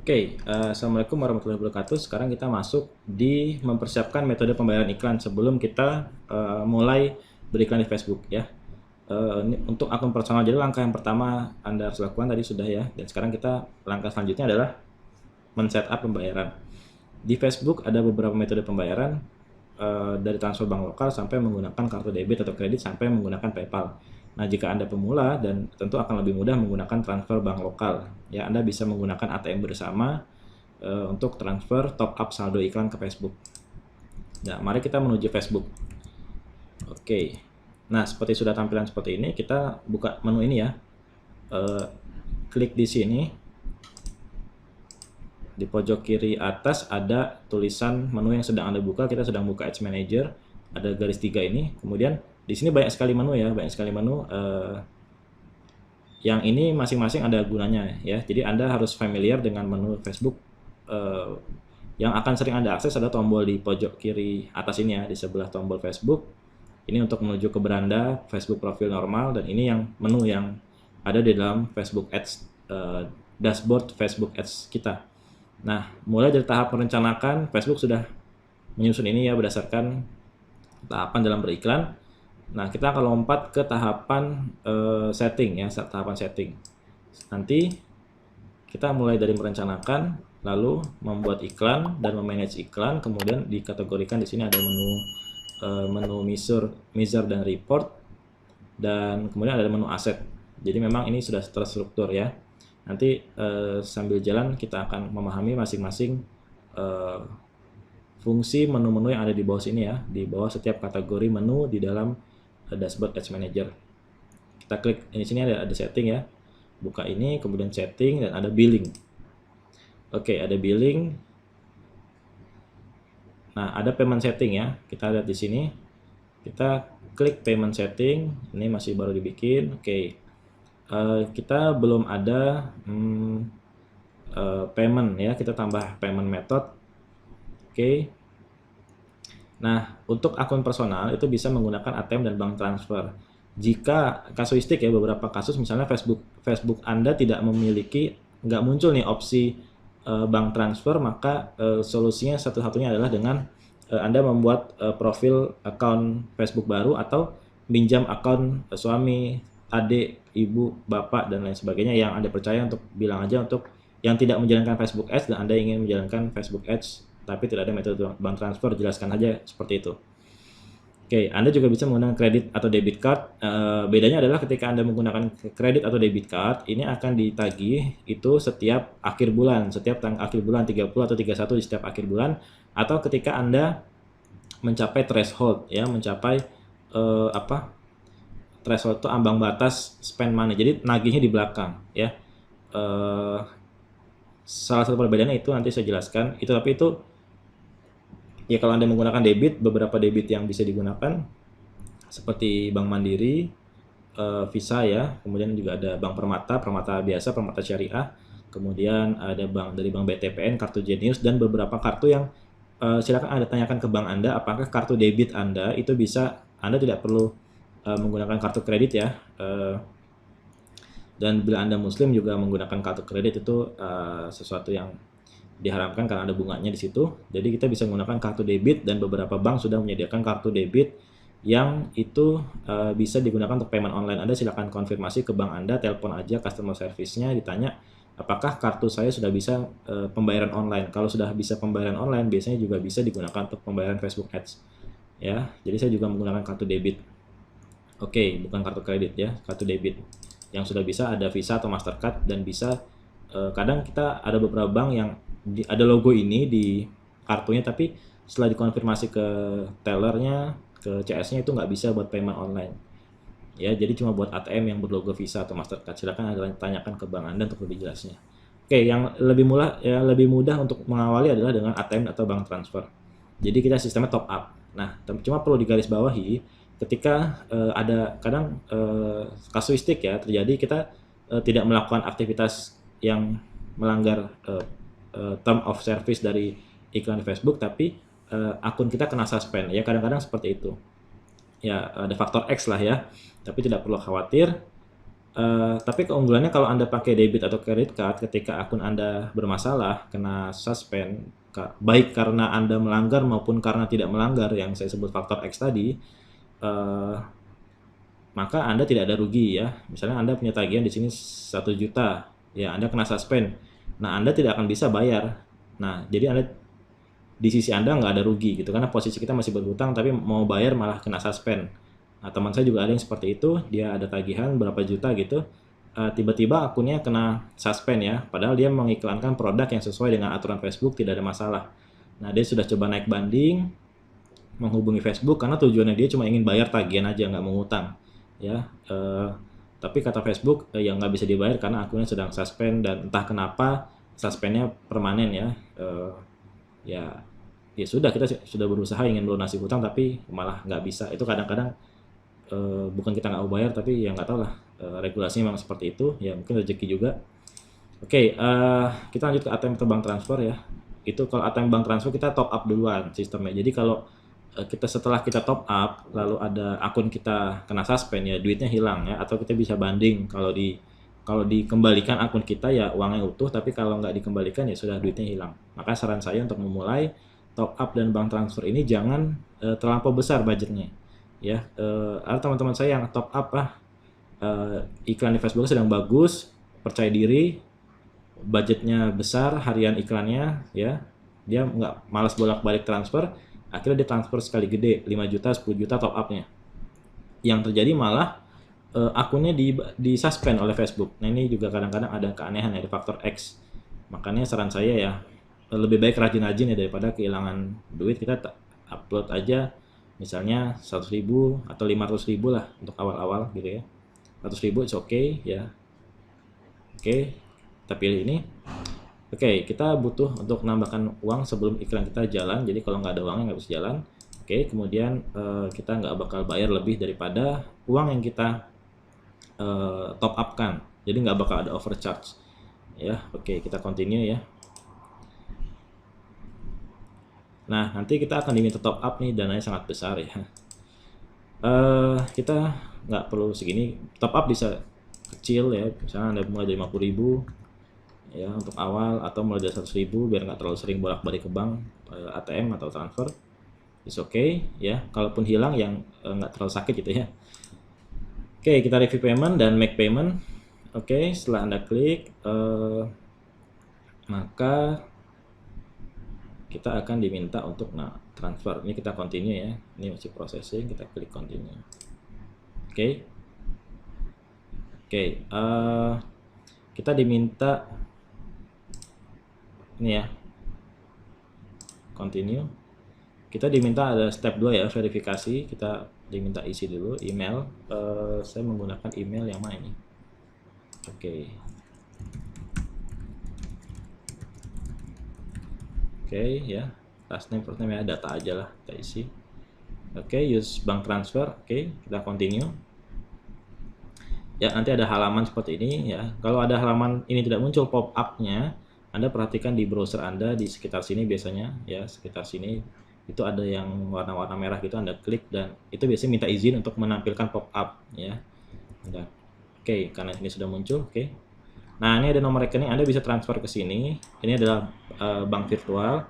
Oke, Assalamualaikum warahmatullahi wabarakatuh. Sekarang kita masuk di mempersiapkan metode pembayaran iklan sebelum kita mulai beriklan di Facebook ya. Ini untuk akun personal, jadi langkah yang pertama Anda harus lakukan tadi sudah ya. Dan sekarang kita langkah selanjutnya adalah men-setup pembayaran. Di Facebook ada beberapa metode pembayaran dari transfer bank lokal sampai menggunakan kartu debit atau kredit sampai menggunakan PayPal. Nah, jika Anda pemula dan tentu akan lebih mudah menggunakan transfer bank lokal. Ya, Anda bisa menggunakan ATM bersama untuk transfer top up saldo iklan ke Facebook. Nah, mari kita menuju Facebook. Oke. Nah, seperti sudah tampilan seperti ini, kita buka menu ini ya. Klik di sini. Di pojok kiri atas ada tulisan menu yang sedang Anda buka. Kita sedang buka Ads Manager. Ada garis 3 ini. Kemudian di sini banyak sekali menu ya, banyak sekali menu. Yang ini masing-masing ada gunanya ya. Jadi Anda harus familiar dengan menu Facebook. Yang akan sering Anda akses ada tombol di pojok kiri atas ini ya, di sebelah tombol Facebook. Ini untuk menuju ke beranda Facebook profil normal, dan ini yang menu yang ada di dalam Facebook Ads, dashboard Facebook Ads kita. Nah, mulai dari tahap merencanakan, Facebook sudah menyusun ini ya berdasarkan tahapan dalam beriklan. Nah, kita akan lompat ke tahapan setting ya, tahapan setting. Nanti kita mulai dari merencanakan, lalu membuat iklan dan memanage iklan, kemudian dikategorikan. Di sini ada menu measure dan report, dan kemudian ada menu aset. Jadi memang ini sudah terstruktur ya. Nanti sambil jalan kita akan memahami masing-masing fungsi menu-menu yang ada di bawah sini ya, di bawah setiap kategori menu di dalam dashboard Ads Manager. Kita klik di sini ada setting ya, buka ini, kemudian setting, dan ada billing. Oke, ada billing. Nah, ada payment setting ya, kita lihat di sini. Kita klik payment setting, ini masih baru dibikin. Oke. Kita belum ada payment ya, kita tambah payment method. Oke. Nah, untuk akun personal itu bisa menggunakan ATM dan bank transfer. Jika kasuistik ya, beberapa kasus misalnya Facebook Anda tidak memiliki, nggak muncul nih opsi bank transfer, maka solusinya satu-satunya adalah dengan Anda membuat profil akun Facebook baru atau pinjam akun suami, adik, ibu, bapak, dan lain sebagainya yang Anda percaya. Untuk bilang aja untuk yang tidak menjalankan Facebook Ads dan Anda ingin menjalankan Facebook Ads tapi tidak ada metode bank transfer, jelaskan aja seperti itu. Oke, Anda juga bisa menggunakan kredit atau debit card. Bedanya adalah ketika Anda menggunakan kredit atau debit card, ini akan ditagih itu setiap akhir bulan, setiap akhir bulan 30 atau 31 di setiap akhir bulan, atau ketika Anda mencapai threshold ya, mencapai threshold itu ambang batas spend money. Jadi nagihnya di belakang ya. Salah satu perbedaannya itu nanti saya jelaskan. Tapi itu ya, kalau Anda menggunakan debit, beberapa debit yang bisa digunakan seperti Bank Mandiri, Visa ya, kemudian juga ada Bank Permata biasa, Permata Syariah, kemudian ada dari Bank BTPN, kartu Genius, dan beberapa kartu yang silakan Anda tanyakan ke bank Anda apakah kartu debit Anda itu bisa, Anda tidak perlu menggunakan kartu kredit ya. Dan bila Anda Muslim juga menggunakan kartu kredit itu sesuatu yang diharapkan karena ada bunganya di situ. Jadi kita bisa menggunakan kartu debit, dan beberapa bank sudah menyediakan kartu debit yang itu bisa digunakan untuk payment online. Anda silakan konfirmasi ke bank Anda, telepon aja customer service-nya, ditanya apakah kartu saya sudah bisa pembayaran online. Kalau sudah bisa pembayaran online, biasanya juga bisa digunakan untuk pembayaran Facebook Ads. Ya, jadi saya juga menggunakan kartu debit. Oke, bukan kartu kredit ya, kartu debit. Yang sudah bisa ada Visa atau Mastercard, dan bisa kadang kita ada beberapa bank yang ada logo ini di kartunya, tapi setelah dikonfirmasi ke tellernya, ke CS-nya, itu nggak bisa buat payment online ya. Jadi cuma buat ATM yang berlogo Visa atau Mastercard. Silakan Anda tanyakan ke bank Anda untuk lebih jelasnya. Oke, yang lebih mudah untuk mengawali adalah dengan ATM atau bank transfer. Jadi kita sistemnya top up. Nah, cuma perlu digarisbawahi ketika ada kadang kasuistik ya terjadi, kita tidak melakukan aktivitas yang melanggar term of service dari iklan Facebook, tapi akun kita kena suspend ya, kadang-kadang seperti itu ya. Ada faktor X lah ya, tapi tidak perlu khawatir. Tapi keunggulannya kalau Anda pakai debit atau credit card ketika akun Anda bermasalah, kena suspend, baik karena Anda melanggar maupun karena tidak melanggar yang saya sebut faktor X tadi, eh, maka Anda tidak ada rugi ya. Misalnya Anda punya tagihan di sini 1 juta, ya Anda kena suspend. Nah, Anda tidak akan bisa bayar. Nah, jadi Anda di sisi Anda nggak ada rugi gitu karena posisi kita masih berhutang tapi mau bayar malah kena suspend. Nah, teman saya juga ada yang seperti itu, dia ada tagihan berapa juta gitu, tiba-tiba akunnya kena suspend ya, padahal dia mengiklankan produk yang sesuai dengan aturan Facebook, tidak ada masalah. Nah, dia sudah coba naik banding, menghubungi Facebook karena tujuannya dia cuma ingin bayar tagihan aja, nggak mau ngutang ya. Tapi kata Facebook yang nggak bisa dibayar karena akunnya sedang suspend dan entah kenapa suspendnya permanen ya. Ya ya sudah, kita sudah berusaha ingin melunasi hutang tapi malah nggak bisa. Itu kadang-kadang bukan kita nggak mau bayar tapi ya nggak tahu lah, regulasinya memang seperti itu ya, mungkin rezeki juga. Oke, kita lanjut ke ATM atau bank transfer ya. Itu kalau ATM bank transfer kita top up duluan sistemnya. Jadi kalau setelah kita top up lalu ada akun kita kena suspend ya, duitnya hilang ya, atau kita bisa banding, kalau dikembalikan akun kita ya uangnya utuh, tapi kalau nggak dikembalikan ya sudah, duitnya hilang. Maka saran saya untuk memulai top up dan bank transfer ini jangan terlampau besar budgetnya ya. Ada teman-teman saya yang top up iklan di Facebook sedang bagus, percaya diri, budgetnya besar harian iklannya ya, dia nggak malas bolak-balik transfer, akhirnya dia transfer sekali gede 5 juta 10 juta top upnya. Yang terjadi malah akunnya di suspend oleh Facebook. Nah, ini juga kadang-kadang ada keanehan ya, ada faktor X. Makanya saran saya ya, lebih baik rajin-rajin ya daripada kehilangan duit. Kita upload aja misalnya 100.000 atau 500.000 lah untuk awal-awal gitu ya. 100.000 it's okay ya. Oke, kita pilih ini. Oke, kita butuh untuk menambahkan uang sebelum iklan kita jalan. Jadi kalau nggak ada uangnya nggak bisa jalan. Oke, kemudian kita nggak bakal bayar lebih daripada uang yang kita top up kan, jadi nggak bakal ada overcharge ya. Oke, kita continue ya. Nah, nanti kita akan diminta top up nih, dananya sangat besar ya. Kita nggak perlu segini, top up bisa kecil ya, misalnya Anda mulai dari 50.000 ya untuk awal, atau mulai dari 100.000 biar nggak terlalu sering bolak-balik ke bank, ATM atau transfer, is okay ya. Kalaupun hilang yang nggak terlalu sakit gitu ya. Oke, kita review payment dan make payment. Oke, setelah Anda klik, maka kita akan diminta untuk transfer. Ini kita continue ya. Ini masih processing, kita klik continue. Oke. Oke, kita diminta ini ya. Continue. Kita diminta ada step 2 ya, verifikasi. Kita diminta isi dulu email. Saya menggunakan email yang mana ini? Oke. Oke ya, last name first name ya, data aja lah kita isi. Oke, use bank transfer. Oke, kita continue. Ya, nanti ada halaman seperti ini ya. Kalau ada halaman ini tidak muncul pop up-nya, Anda perhatikan di browser Anda di sekitar sini biasanya ya, sekitar sini itu ada yang warna-warna merah gitu, Anda klik dan itu biasanya minta izin untuk menampilkan pop up ya. Oke, karena ini sudah muncul. Oke. Nah, ini ada nomor rekening, Anda bisa transfer ke sini. Ini adalah bank virtual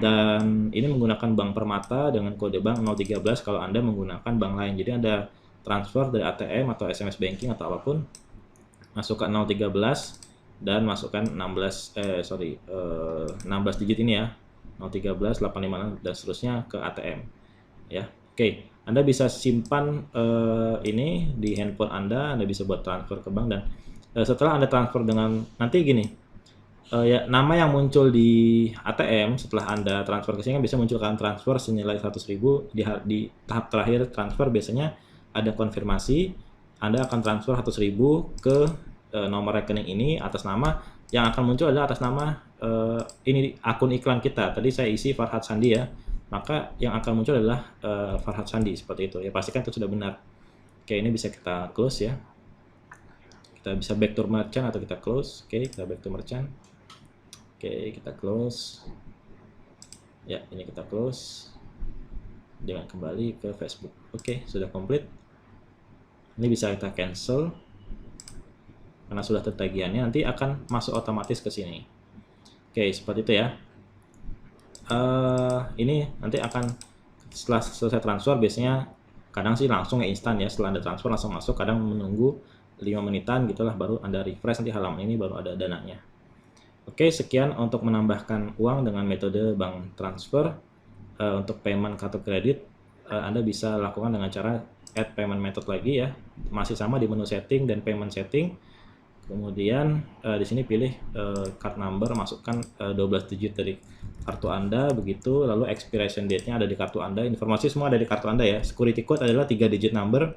dan ini menggunakan bank Permata dengan kode bank 013 kalau Anda menggunakan bank lain. Jadi Anda transfer dari ATM atau SMS banking atau apapun, masukkan 013 dan masukkan 16 digit ini ya. 013 856 dan seterusnya ke ATM ya. Oke, Anda bisa simpan ini di handphone Anda bisa buat transfer ke bank, dan setelah Anda transfer dengan nanti gini ya, nama yang muncul di ATM setelah Anda transfer ke sini bisa munculkan transfer senilai 100.000 di tahap terakhir transfer. Biasanya ada konfirmasi Anda akan transfer 100.000 ke nomor rekening ini atas nama, yang akan muncul adalah atas nama ini akun iklan kita. Tadi saya isi Farhad Sandi ya, maka yang akan muncul adalah Farhad Sandi seperti itu ya. Pastikan itu sudah benar. Oke, ini bisa kita close ya. Kita bisa back to merchant atau kita close. Oke, kita back to merchant. Oke, kita close. Ya, ini kita close. Dengan kembali ke Facebook. Oke, sudah komplit. Ini bisa kita cancel. karena sudah tertagihannya, nanti akan masuk otomatis ke sini. Oke, seperti itu ya. Ini nanti akan setelah selesai transfer, biasanya kadang sih langsung ya instan ya, setelah Anda transfer langsung masuk, kadang menunggu 5 menitan gitulah baru Anda refresh, nanti halaman ini baru ada dananya. Oke, sekian untuk menambahkan uang dengan metode bank transfer. Untuk payment kartu kredit, Anda bisa lakukan dengan cara add payment method lagi ya, masih sama di menu setting dan payment setting. Kemudian di sini pilih card number, masukkan 12 digit dari kartu Anda, begitu. Lalu expiration date-nya ada di kartu Anda, informasi semua ada di kartu Anda ya. Security code adalah 3 digit number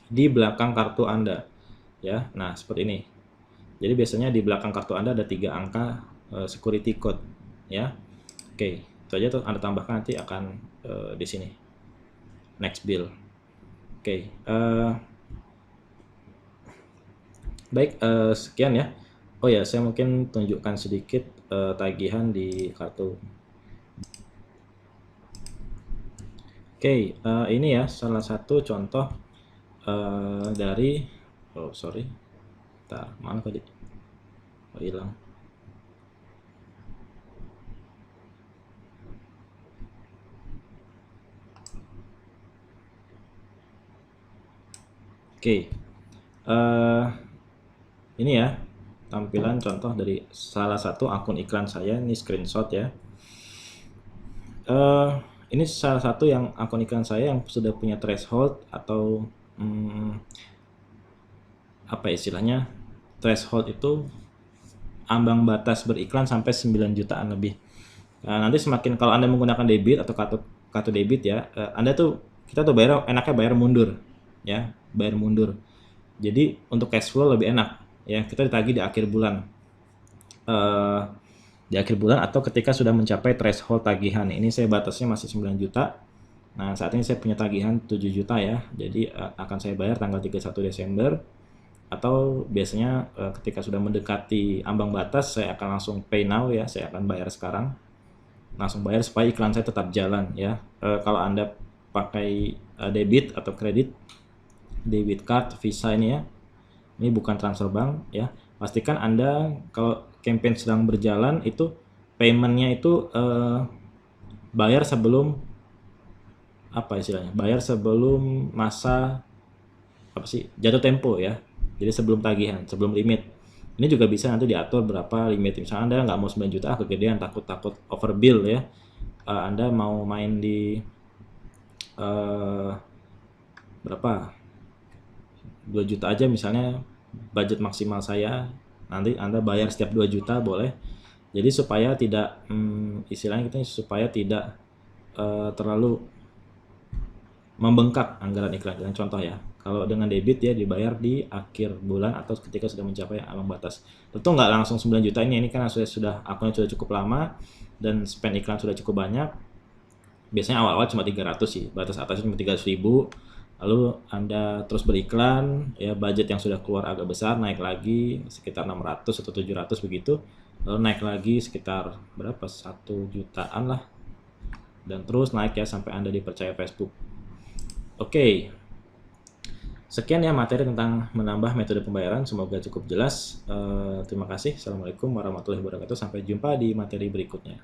di belakang kartu Anda ya. Nah, seperti ini. Jadi biasanya di belakang kartu Anda ada 3 angka security code ya. Oke, itu aja tuh Anda tambahkan, nanti akan di sini next bill. Oke, baik, sekian ya. Oh ya, saya mungkin tunjukkan sedikit tagihan di kartu. Oke, ini ya salah satu contoh dari, oh sorry, mana tadi? Oh, hilang. Oke, ini ya tampilan contoh dari salah satu akun iklan saya, ini screenshot ya. Ini salah satu yang akun iklan saya yang sudah punya threshold atau apa istilahnya, threshold itu ambang batas beriklan sampai 9 jutaan lebih. Nanti semakin kalau Anda menggunakan debit atau kartu debit ya, kita tuh enaknya bayar mundur ya, bayar mundur. Jadi untuk cash flow lebih enak ya, kita ditagih di akhir bulan. Di akhir bulan atau ketika sudah mencapai threshold tagihan. Ini saya batasnya masih 9 juta. Nah, saat ini saya punya tagihan 7 juta ya. Jadi akan saya bayar tanggal 31 Desember. Atau biasanya ketika sudah mendekati ambang batas, saya akan langsung pay now ya. Saya akan bayar sekarang. Langsung bayar supaya iklan saya tetap jalan ya. Kalau Anda pakai debit atau kredit, debit card, Visa ini ya. Ini bukan transfer bank ya. Pastikan Anda kalau campaign sedang berjalan itu paymentnya itu bayar sebelum apa istilahnya? Bayar sebelum masa apa sih? Jatuh tempo ya. Jadi sebelum tagihan, sebelum limit. Ini juga bisa nanti diatur berapa limit. Misalnya Anda nggak mau 9 juta kegedean, takut overbill ya. Anda mau main di berapa? 2 juta aja misalnya budget maksimal saya, nanti Anda bayar setiap 2 juta boleh. Jadi supaya tidak istilahnya kita supaya tidak terlalu membengkak anggaran iklan. Dan contoh ya, kalau dengan debit ya dibayar di akhir bulan atau ketika sudah mencapai ambang batas. Tentu nggak langsung 9 juta ini kan sudah akunnya sudah cukup lama dan spend iklan sudah cukup banyak. Biasanya awal-awal cuma 300 sih, batas atasnya cuma 300.000. Lalu Anda terus beriklan, ya budget yang sudah keluar agak besar naik lagi sekitar 600 atau 700 begitu. Lalu naik lagi sekitar berapa? 1 jutaan lah. Dan terus naik ya sampai Anda dipercaya Facebook. Oke. Sekian ya materi tentang menambah metode pembayaran, semoga cukup jelas. Terima kasih. Assalamualaikum warahmatullahi wabarakatuh. Sampai jumpa di materi berikutnya.